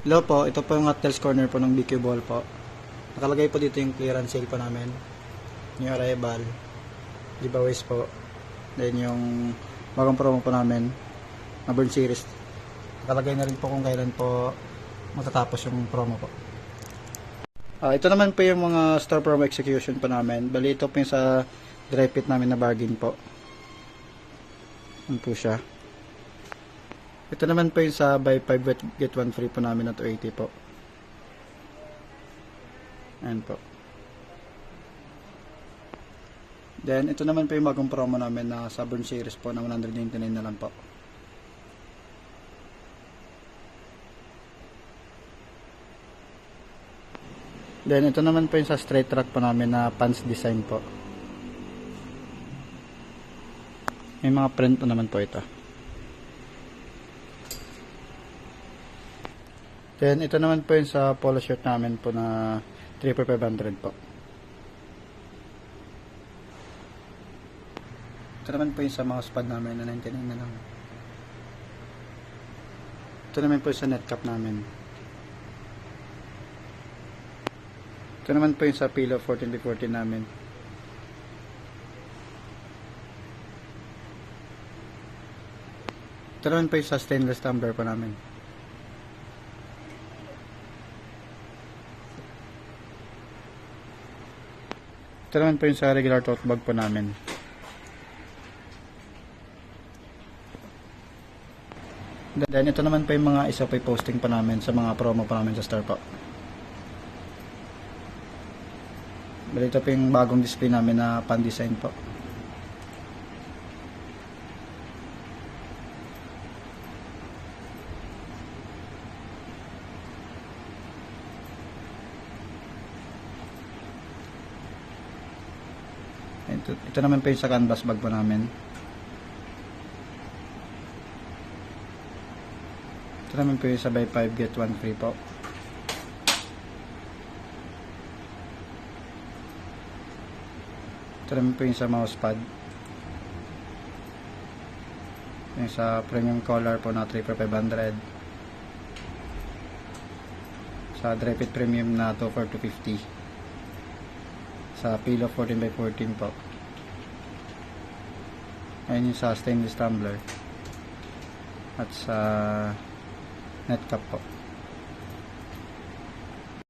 Hello po, ito po yung hot tails corner po ng BQ Ball po. Nakalagay po dito yung clearance sale po namin. Yung arrival, giveaways po. Then yung bagong promo po namin, na Burn Series. Nakalagay na rin po kung kailan po matatapos yung promo po. Ito naman po yung mga store promo execution po namin. Bali ito po yung sa dry fit namin na bargain po. Ano po siya. Ito naman po yung sa buy 5 get 1 free po namin na 280 po. Ayan po. Then ito naman po yung bagong promo namin na sa Burn Series po na 199 na lang po. Then ito naman po yung sa straight track po namin na pants design po. May mga print po naman po ito. Then ito naman po yung sa polo shirt namin po na 3,500 po. Ito naman po yung sa mouse pad namin na 99 na lang. Ito naman po yung sa net cap namin. Ito naman po yung sa pillow 14x14 namin. Ito naman po yung sa stainless tumbler po namin. Ito naman po yung sa regular tote bag po namin. Then ito naman po yung mga isa pa posting pa namin sa mga promo pa namin sa store po. Bali ito po yung bagong display namin na pan design po. Ito naman po yung sa canvas bag po namin. Ito naman po yung sa buy 5 get 1 free po. Ito naman po yung sa mouse pad. Yung sa premium collar po na 3,500. Sa dry fit premium na 2,450. Sa pillow 14x14 po. Ayun yung sa stainless tumbler. At sa net cap po.